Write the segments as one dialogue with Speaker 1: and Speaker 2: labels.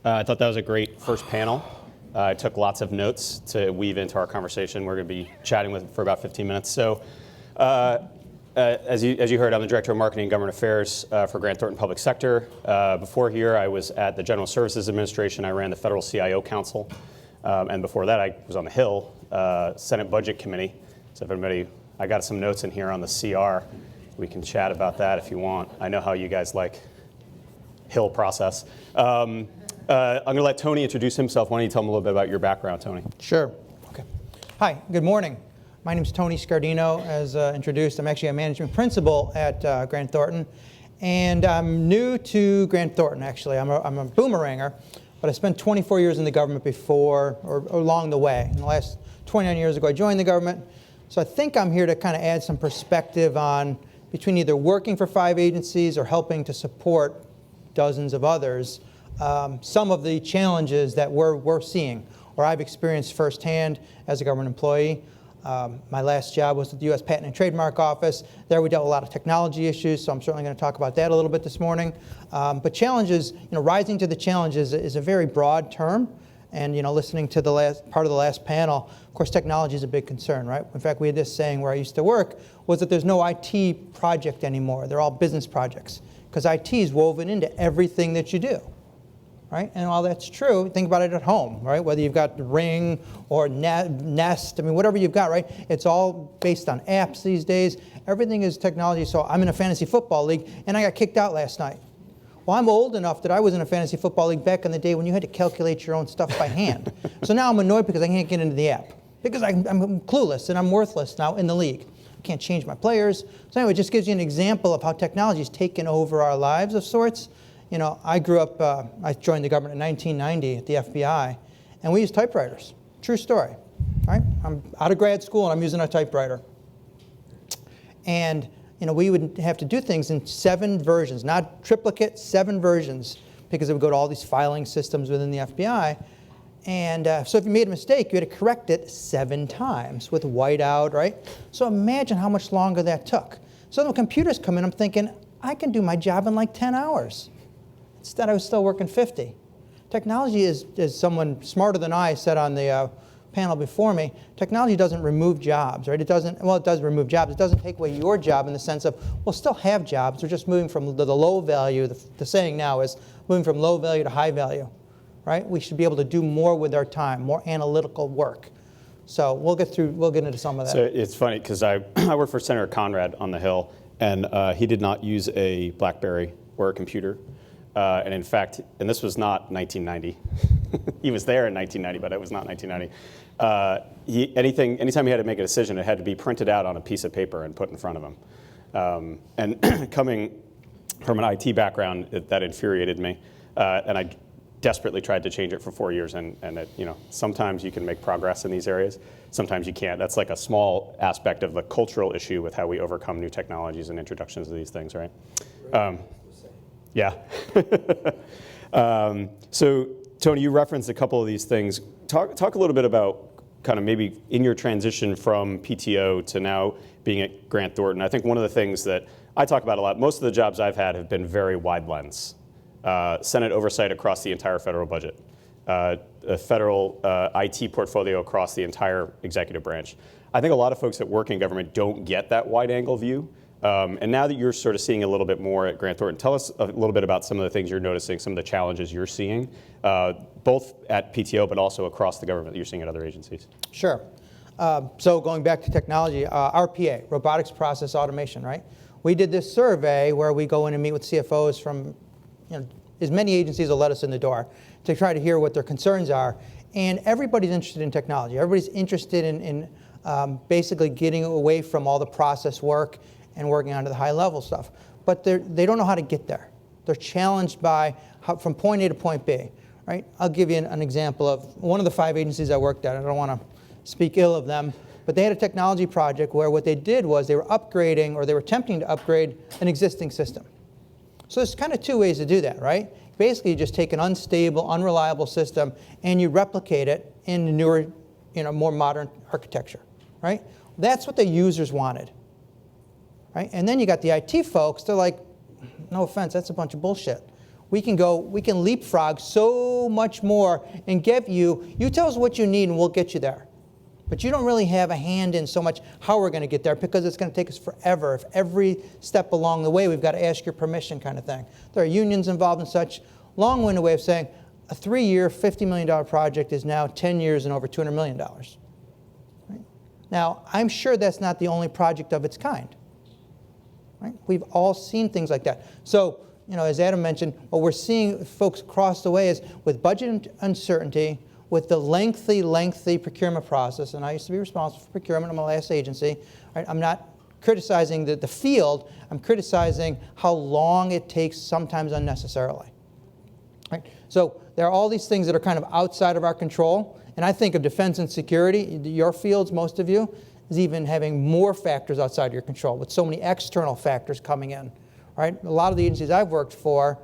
Speaker 1: I thought that was a great first panel. I took lots of notes to weave into our conversation. We're going to be chatting for about 15 minutes. So, as you heard, I'm the Director of Marketing and Government Affairs for Grant Thornton Public Sector. Before here, I was at the General Services Administration. I ran the Federal CIO Council. And before that, I was on the Hill Senate Budget Committee. So if everybody, I got some notes in here on the CR. We can chat about that if you want. I know how you guys like Hill process. I'm going to let Tony introduce himself. Why don't you tell him a little bit about your background, Tony?
Speaker 2: Sure. Okay. Hi, good morning. My name is Tony Scardino. As introduced, I'm actually a management principal at Grant Thornton. And I'm new to Grant Thornton, actually. I'm a boomeranger, but I spent 24 years in the government before, or along the way. In the last 29 years ago, I joined the government. So I think I'm here to kind of add some perspective on between either working for 5 agencies or helping to support dozens of others. Some of the challenges that we're seeing, or I've experienced firsthand as a government employee. My last job was at the U.S. Patent and Trademark Office. There we dealt with a lot of technology issues, so I'm certainly going to talk about that a little bit this morning. But challenges, rising to the challenges is a very broad term. And listening to the last part of the last panel, of course, technology is a big concern, right? In fact, we had this saying where I used to work was that there's no IT project anymore. They're all business projects because IT is woven into everything that you do. Right? And while that's true, think about it at home, right? Whether you've got Ring or Nest, whatever you've got, right? It's all based on apps these days. Everything is technology. So I'm in a fantasy football league, and I got kicked out last night. Well, I'm old enough that I was in a fantasy football league back in the day when you had to calculate your own stuff by hand. So now I'm annoyed because I can't get into the app, because I'm clueless and I'm worthless now in the league. I can't change my players. So anyway, it just gives you an example of how technology has taken over our lives of sorts. I grew up, I joined the government in 1990 at the FBI, and we used typewriters. True story, right? I'm out of grad school, and I'm using a typewriter. And, we would have to do things in 7 versions, not triplicate, 7 versions, because it would go to all these filing systems within the FBI. And so if you made a mistake, you had to correct it 7 times with whiteout, right? So imagine how much longer that took. So when computers come in, I'm thinking, I can do my job in like 10 hours. Instead, I was still working 50. Technology is, as someone smarter than I said on the panel before me, technology doesn't remove jobs, right? It doesn't, well, it does remove jobs. It doesn't take away your job in the sense of, we'll still have jobs. We're just moving from the low value, the saying now is moving from low value to high value, right? We should be able to do more with our time, more analytical work. So we'll get into some of that.
Speaker 1: So it's funny because I work for Senator Conrad on the Hill, and he did not use a BlackBerry or a computer. And in fact, and this was not 1990. He was there in 1990, but it was not 1990. Anytime he had to make a decision, it had to be printed out on a piece of paper and put in front of him. And coming from an IT background, that infuriated me. And I desperately tried to change it for 4 years. And sometimes you can make progress in these areas. Sometimes you can't. That's like a small aspect of the cultural issue with how we overcome new technologies and introductions of these things, right? Yeah. So, Tony, you referenced a couple of these things. Talk a little bit about kind of maybe in your transition from PTO to now being at Grant Thornton. I think one of the things that I talk about a lot, most of the jobs I've had have been very wide lens. Senate oversight across the entire federal budget, a federal IT portfolio across the entire executive branch. I think a lot of folks that work in government don't get that wide angle view. And now that you're sort of seeing a little bit more at Grant Thornton, tell us a little bit about some of the things you're noticing, some of the challenges you're seeing, both at PTO but also across the government that you're seeing at other agencies.
Speaker 2: Sure. So going back to technology, RPA, Robotics Process Automation, right? We did this survey where we go in and meet with CFOs from as many agencies will let us in the door to try to hear what their concerns are. And everybody's interested in technology. Everybody's interested in basically getting away from all the process work and working onto the high-level stuff. But they don't know how to get there. They're challenged by from point A to point B, right? I'll give you an example of one of the 5 agencies I worked at. I don't want to speak ill of them, but they had a technology project where what they did was they were upgrading, or they were attempting to upgrade an existing system. So there's kind of 2 ways to do that, right? Basically, you just take an unstable, unreliable system and you replicate it in a newer, more modern architecture, right? That's what the users wanted. Right? And then you got the IT folks, they're like, no offense, that's a bunch of bullshit. we can leapfrog so much more and give you tell us what you need and we'll get you there. But you don't really have a hand in so much how we're going to get there because it's going to take us forever. If every step along the way we've got to ask your permission kind of thing. There are unions involved in such. Long-winded way of saying a 3-year, $50 million project is now 10 years and over $200 million. Right? Now, I'm sure that's not the only project of its kind. Right? We've all seen things like that. So, as Adam mentioned, what we're seeing folks across the way is with budget uncertainty, with the lengthy procurement process, and I used to be responsible for procurement in my last agency. Right? I'm not criticizing the field, I'm criticizing how long it takes, sometimes unnecessarily. Right? So there are all these things that are kind of outside of our control, and I think of defense and security, your fields, most of you, is even having more factors outside your control, with so many external factors coming in. Right? A lot of the agencies I've worked for,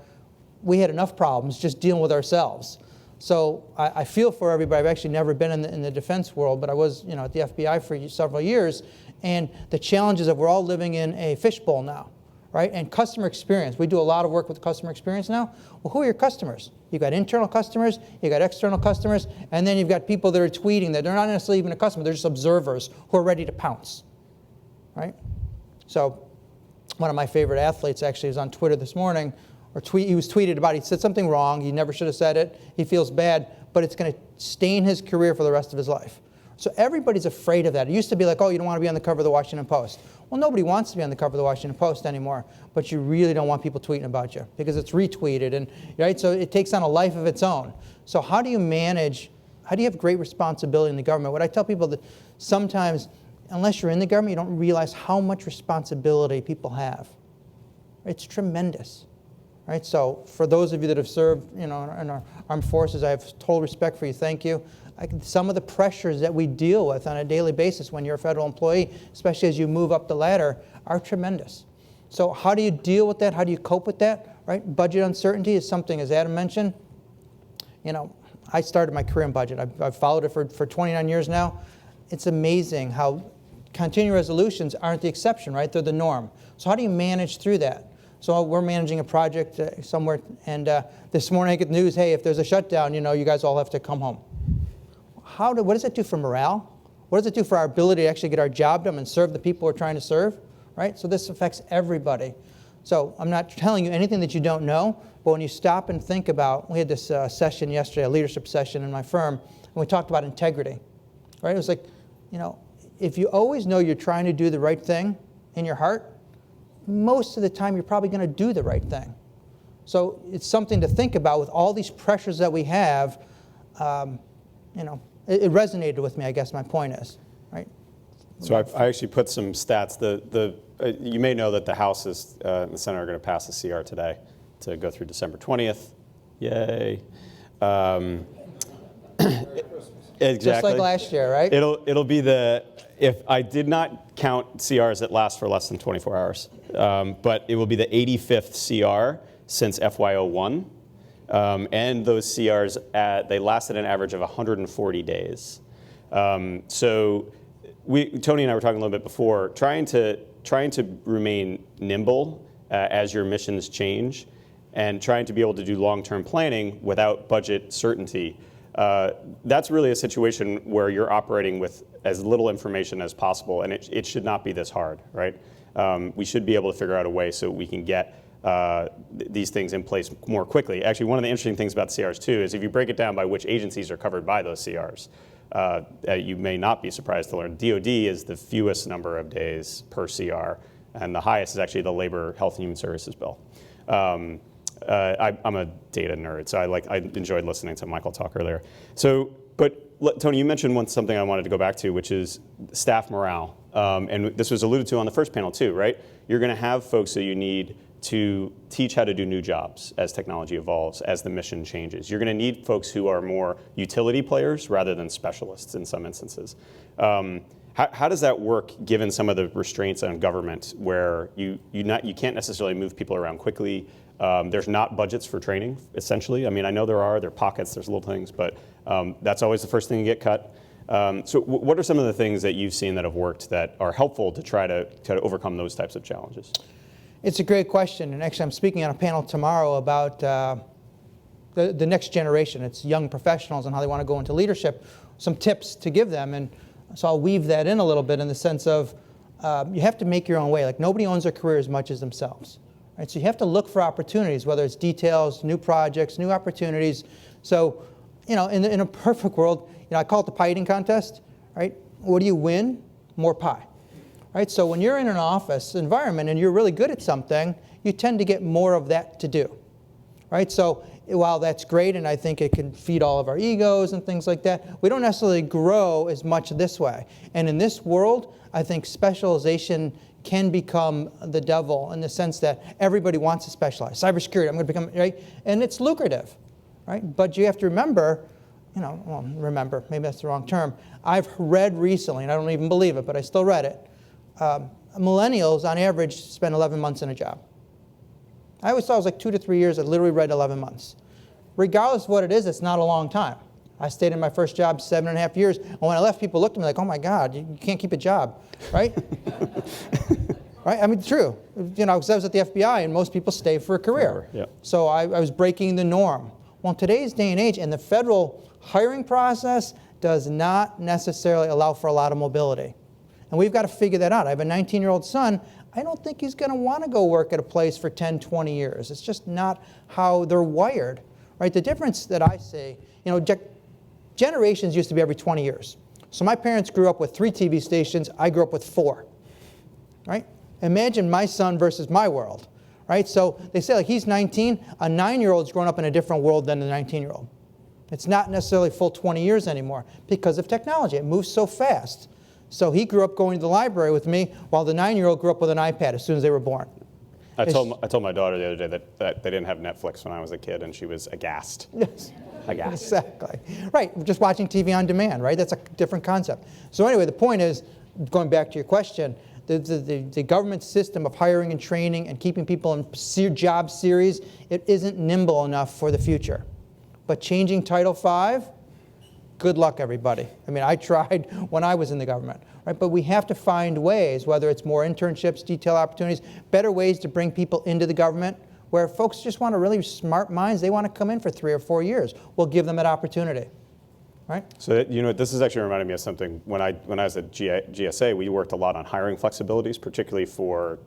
Speaker 2: we had enough problems just dealing with ourselves. So I feel for everybody. I've actually never been in the defense world, but I was at the FBI for several years. And the challenge is that we're all living in a fishbowl now, right? And customer experience. We do a lot of work with customer experience now. Well, who are your customers? You've got internal customers, you've got external customers, and then you've got people that are tweeting that they're not necessarily even a customer, they're just observers who are ready to pounce, right? So one of my favorite athletes actually was on Twitter this morning, he was tweeted about, he said something wrong, he never should have said it, he feels bad, but it's going to stain his career for the rest of his life. So everybody's afraid of that. It used to be like, oh, you don't want to be on the cover of the Washington Post. Well, nobody wants to be on the cover of the Washington Post anymore, but you really don't want people tweeting about you because it's retweeted, and right? So it takes on a life of its own. So how do you have great responsibility in the government? What I tell people that sometimes, unless you're in the government, you don't realize how much responsibility people have. It's tremendous. Right? So for those of you that have served in our armed forces, I have total respect for you. Thank you. Some of the pressures that we deal with on a daily basis when you're a federal employee, especially as you move up the ladder, are tremendous. So how do you deal with that? How do you cope with that? Right? Budget uncertainty is something, as Adam mentioned, I started my career in budget. I've followed it for 29 years now. It's amazing how continuing resolutions aren't the exception, right? They're the norm. So how do you manage through that? So we're managing a project somewhere, and this morning I get news, hey, if there's a shutdown, you guys all have to come home. What does that do for morale? What does it do for our ability to actually get our job done and serve the people we're trying to serve? Right? So this affects everybody. So I'm not telling you anything that you don't know, but when you stop and think about, we had this session yesterday, a leadership session in my firm, and we talked about integrity. Right? It was like, if you always know you're trying to do the right thing in your heart, most of the time you're probably going to do the right thing. So it's something to think about with all these pressures that we have. It resonated with me, I guess my point is, right?
Speaker 1: So I actually put some stats. You may know that the House and the Senate are going to pass the CR today to go through December 20th. Yay. Exactly.
Speaker 2: Just like last year, right?
Speaker 1: It'll be if I did not count CRs that last for less than 24 hours, but it will be the 85th CR since FY01. And those CRs, they lasted an average of 140 days. So Tony and I were talking a little bit before, trying to remain nimble as your missions change and trying to be able to do long-term planning without budget certainty. That's really a situation where you're operating with as little information as possible, and it should not be this hard, right? We should be able to figure out a way so we can get these things in place more quickly. Actually, one of the interesting things about CRs too is if you break it down by which agencies are covered by those CRs, you may not be surprised to learn DoD is the fewest number of days per CR, and the highest is actually the Labor, Health, and Human Services bill. I'm a data nerd, so I enjoyed listening to Michael talk earlier. But Tony, you mentioned something I wanted to go back to, which is staff morale. And this was alluded to on the first panel too, right? You're going to have folks that you need to teach how to do new jobs as technology evolves, as the mission changes. You're going to need folks who are more utility players rather than specialists in some instances. How does that work given some of the restraints on government where you can't necessarily move people around quickly? There's not budgets for training, essentially. I mean, I know there are pockets, there's little things, but that's always the first thing to get cut. So what are some of the things that you've seen that have worked that are helpful to try to overcome those types of challenges?
Speaker 2: It's a great question, and actually I'm speaking on a panel tomorrow about the next generation. It's young professionals and how they want to go into leadership, some tips to give them, and so I'll weave that in a little bit in the sense of you have to make your own way. Like, nobody owns their career as much as themselves, right? So you have to look for opportunities, whether it's details, new projects, new opportunities. So, in a perfect world, I call it the pie eating contest, right? What do you win? More pie, right? So when you're in an office environment and you're really good at something, you tend to get more of that to do, right? So while that's great, and I think it can feed all of our egos and things like that, we don't necessarily grow as much this way. And in this world, I think specialization can become the devil in the sense that everybody wants to specialize. Cybersecurity, I'm going to become, right? And it's lucrative, right? But you have to remember, maybe that's the wrong term. I've read recently, and I don't even believe it, but I still read it, millennials on average spend 11 months in a job. I always thought it was like 2 to 3 years. I literally read 11 months. Regardless of what it is, it's not a long time. I stayed in my first job 7.5 years, and when I left, people looked at me like, oh my God, you can't keep a job, right? Right? I mean, true. Because I was at the FBI, and most people stay for a career.
Speaker 1: Yeah.
Speaker 2: So I was breaking the norm. Well, in today's day and age, and the federal hiring process does not necessarily allow for a lot of mobility. And we've got to figure that out. I have a 19-year-old son. I don't think he's going to want to go work at a place for 10, 20 years. It's just not how they're wired, right? The difference that I see, generations used to be every 20 years. So my parents grew up with 3 TV stations. I grew up with 4, right? Imagine my son versus my world, right? So they say, like, he's 19. A 9-year-old's grown up in a different world than the 19-year-old. It's not necessarily full 20 years anymore because of technology. It moves so fast. So he grew up going to the library with me, while the 9-year-old grew up with an iPad as soon as they were born.
Speaker 1: I told my daughter the other day that they didn't have Netflix when I was a kid, and she was aghast.
Speaker 2: Yes.
Speaker 1: Aghast.
Speaker 2: Exactly. Right. Just watching TV on demand, right? That's a different concept. So anyway, the point is, going back to your question, the government system of hiring and training and keeping people in job series, it isn't nimble enough for the future. But changing Title V, good luck, everybody. I mean, I tried when I was in the government, right? But we have to find ways, whether it's more internships, detail opportunities, better ways to bring people into the government, where folks just want to really smart minds. They want to come in for 3 or 4 years. We'll give them that opportunity, right?
Speaker 1: So, this is actually reminding me of something. When I was at GSA, we worked a lot on hiring flexibilities, particularly for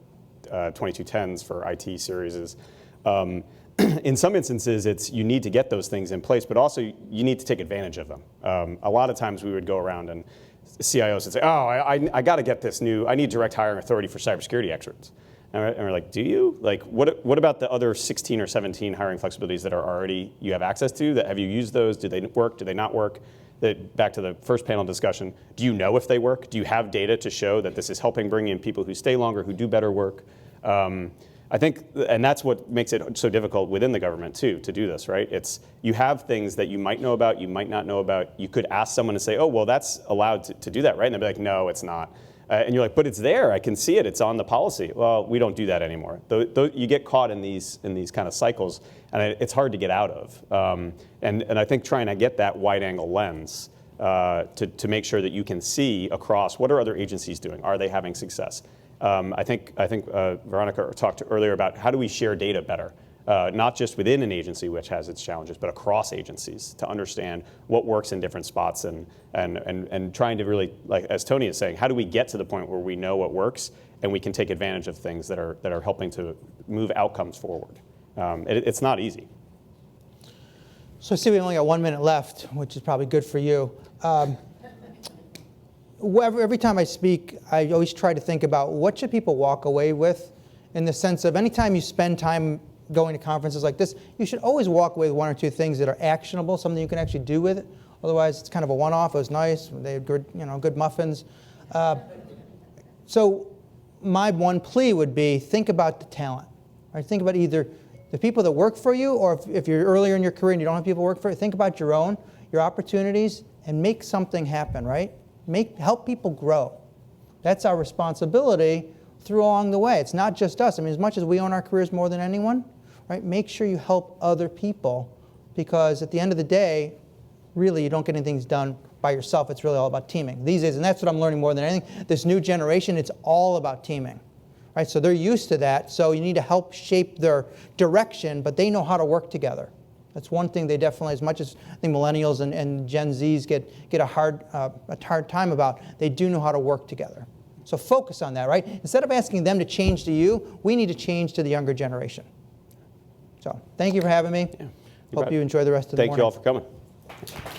Speaker 1: 2210s, for IT series. In some instances, you need to get those things in place, but also you need to take advantage of them. A lot of times we would go around and CIOs would say, oh, I got to get this I need direct hiring authority for cybersecurity experts. And we're like, do you? Like, what about the other 16 or 17 hiring flexibilities that are already you have access to? Have you used those? Do they work? Do they not work? Back to the first panel discussion, do you know if they work? Do you have data to show that this is helping bring in people who stay longer, who do better work? I think, and that's what makes it so difficult within the government too, to do this, right? You have things that you might know about, you might not know about. You could ask someone to say, oh, well, that's allowed to do that, right? And they'll be like, no, it's not. And you're like, but it's there, I can see it, it's on the policy. Well, we don't do that anymore. You get caught in these kind of cycles, and it's hard to get out of. And I think trying to get that wide angle lens to make sure that you can see across what are other agencies doing? Are they having success? I think Veronica talked earlier about how do we share data better, not just within an agency which has its challenges, but across agencies to understand what works in different spots and trying to really, like as Tony is saying, how do we get to the point where we know what works and we can take advantage of things that are helping to move outcomes forward. It's not easy.
Speaker 2: So I see we only got 1 minute left, which is probably good for you. Every time I speak, I always try to think about what should people walk away with, in the sense of anytime you spend time going to conferences like this, you should always walk away with 1 or 2 things that are actionable, something you can actually do with it. Otherwise, it's kind of a one-off. It was nice. They had good muffins. So my one plea would be think about the talent. Right? Think about either the people that work for you, or if you're earlier in your career and you don't have people work for you, think about your opportunities, and make something happen, right? Help people grow. That's our responsibility along the way. It's not just us. I mean, as much as we own our careers more than anyone, right? Make sure you help other people, because at the end of the day, really, you don't get anything done by yourself. It's really all about teaming these days, and that's what I'm learning more than anything. This new generation, it's all about teaming, right? So they're used to that, so you need to help shape their direction, but they know how to work together. That's one thing they definitely, as much as I think millennials and Gen Zs get a hard time about, they do know how to work together. So focus on that, right? Instead of asking them to change to you, we need to change to the younger generation. So thank you for having me.
Speaker 1: Yeah,
Speaker 2: Hope you enjoy the rest of the morning.
Speaker 1: Thank you all for coming.